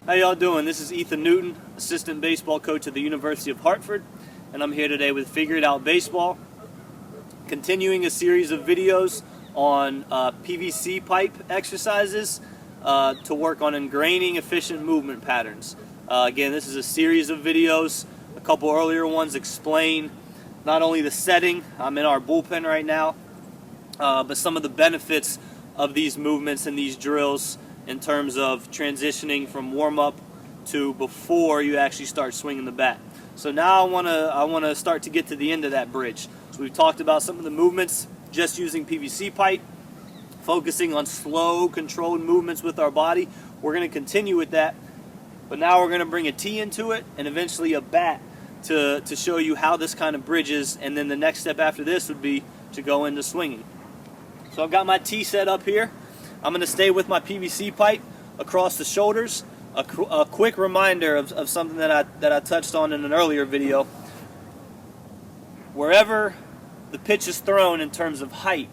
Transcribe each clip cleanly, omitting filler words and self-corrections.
How y'all doing? This is Ethan Newton, assistant baseball coach at the University of Hartford, and I'm here today with Figure It Out Baseball, continuing a series of videos on PVC pipe exercises to work on ingraining efficient movement patterns. Again, this is a series of videos. A couple earlier ones explain not only the setting, I'm in our bullpen right now, but some of the benefits of these movements and these drills in terms of transitioning from warm-up to before you actually start swinging the bat. So now I want to start to get to the end of that bridge. So we've talked about some of the movements just using PVC pipe, focusing on slow, controlled movements with our body. We're going to continue with that, but now we're going to bring a tee into it and eventually a bat to show you how this kind of bridges, and then the next step after this would be to go into swinging. So I've got my tee set up here. I'm going to stay with my PVC pipe across the shoulders. A quick reminder of something that I touched on in an earlier video. Wherever the pitch is thrown in terms of height,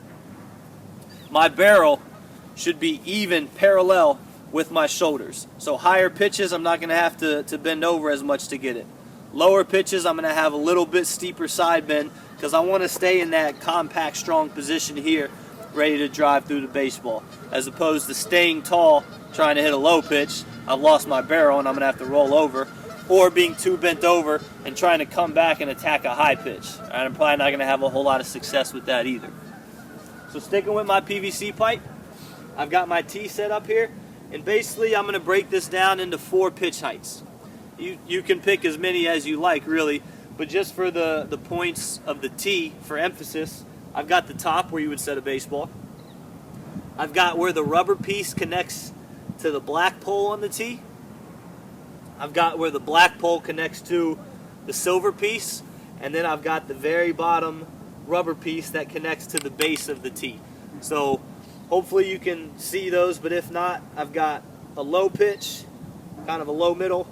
my barrel should be even parallel with my shoulders. So higher pitches, I'm not going to have to bend over as much to get it. Lower pitches, I'm going to have a little bit steeper side bend because I want to stay in that compact, strong position here, ready to drive through the baseball, as opposed to staying tall trying to hit a low pitch. I've lost my barrel and I'm going to have to roll over, or being too bent over and trying to come back and attack a high pitch. And I'm probably not going to have a whole lot of success with that either. So sticking with my PVC pipe, I've got my tee set up here, and basically I'm going to break this down into 4 pitch heights. You can pick as many as you like, really, but just for the points of the tee, for emphasis, I've got the top where you would set a baseball. I've got where the rubber piece connects to the black pole on the tee. I've got where the black pole connects to the silver piece, and then I've got the very bottom rubber piece that connects to the base of the tee. So hopefully you can see those, but if not, I've got a low pitch, kind of a low middle,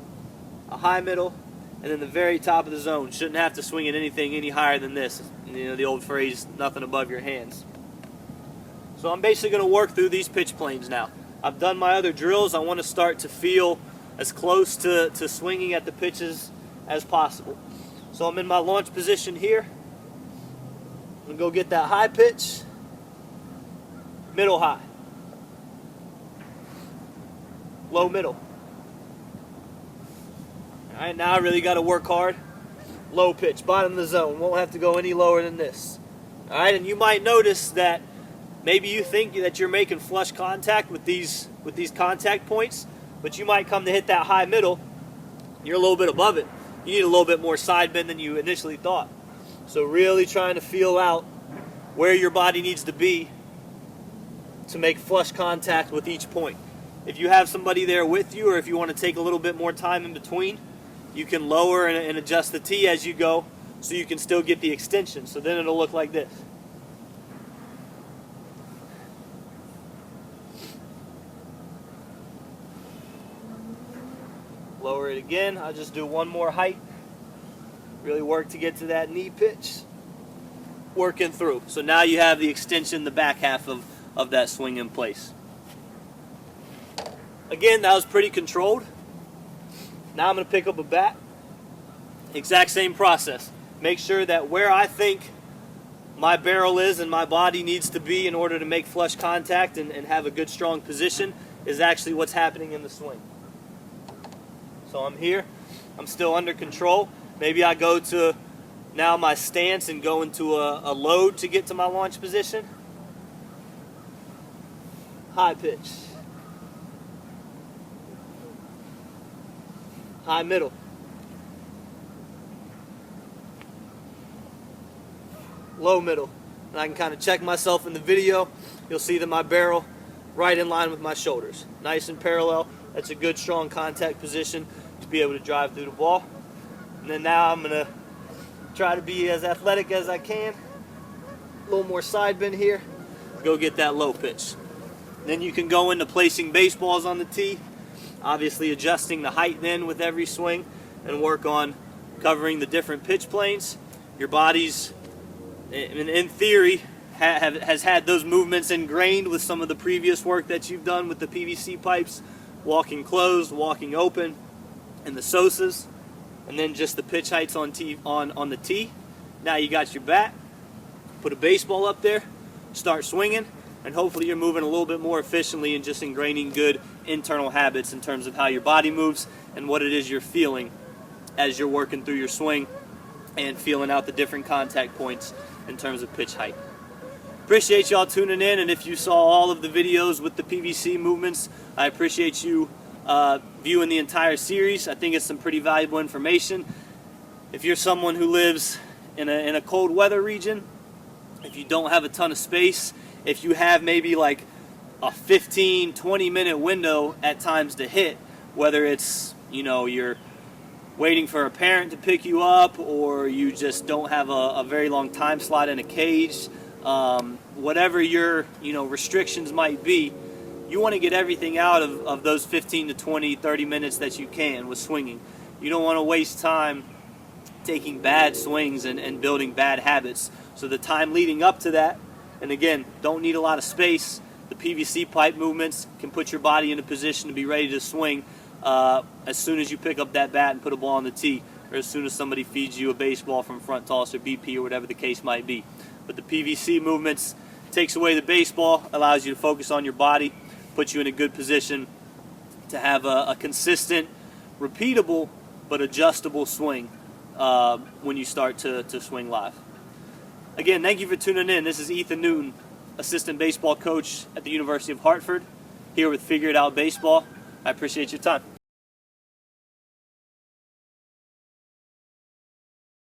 a high middle, and then the very top of the zone. Shouldn't have to swing at anything any higher than this. You know, the old phrase, nothing above your hands. So I'm basically going to work through these pitch planes now. I've done my other drills. I want to start to feel as close to swinging at the pitches as possible. So I'm in my launch position here. I'm going to go get that high pitch, middle high, low middle. All right, now I really got to work hard. Low pitch, bottom of the zone. Won't have to go any lower than this. All right, and you might notice that maybe you think that you're making flush contact with these contact points, but you might come to hit that high middle. You're a little bit above it. You need a little bit more side bend than you initially thought. So really trying to feel out where your body needs to be to make flush contact with each point. If you have somebody there with you, or if you want to take a little bit more time in between, you can lower and adjust the tee as you go so you can still get the extension. So then it'll look like this. Lower it again. I'll just do one more height. Really work to get to that knee pitch. Working through. So now you have the extension, the back half of that swing in place. Again, that was pretty controlled. Now I'm going to pick up a bat. Exact same process. Make sure that where I think my barrel is and my body needs to be in order to make flush contact and have a good strong position is actually what's happening in the swing. So I'm here. I'm still under control. Maybe I go to now my stance and go into a load to get to my launch position. High pitch. High middle. Low middle. And I can kind of check myself in the video. You'll see that my barrel right in line with my shoulders. Nice and parallel. That's a good strong contact position to be able to drive through the ball. And then now I'm going to try to be as athletic as I can. A little more side bend here. Go get that low pitch. Then you can go into placing baseballs on the tee. Obviously adjusting the height then with every swing, and work on covering the different pitch planes. Your body's, in theory, has had those movements ingrained with some of the previous work that you've done with the PVC pipes. walking closed, walking open, and the sosas, and then just the pitch heights on the tee. Now you got your bat, put a baseball up there, start swinging, and hopefully you're moving a little bit more efficiently and just ingraining good internal habits in terms of how your body moves and what it is you're feeling as you're working through your swing and feeling out the different contact points in terms of pitch height. Appreciate y'all tuning in, and if you saw all of the videos with the PVC movements, I appreciate you viewing the entire series. I think it's some pretty valuable information. If you're someone who lives in a cold weather region, if you don't have a ton of space, if you have maybe like a 15-20 minute window at times to hit, whether it's, you know, you're waiting for a parent to pick you up, or you just don't have a very long time slot in a cage, whatever your restrictions might be, you want to get everything out of those 15 to 20, 30 minutes that you can with swinging. You don't want to waste time taking bad swings and building bad habits. So the time leading up to that, and again, don't need a lot of space, the PVC pipe movements can put your body in a position to be ready to swing as soon as you pick up that bat and put a ball on the tee, or as soon as somebody feeds you a baseball from front toss or BP or whatever the case might be. But the PVC movements takes away the baseball, allows you to focus on your body, puts you in a good position to have a consistent, repeatable, but adjustable swing when you start to swing live. Again, thank you for tuning in. This is Ethan Newton, assistant baseball coach at the University of Hartford, here with Figure It Out Baseball. I appreciate your time.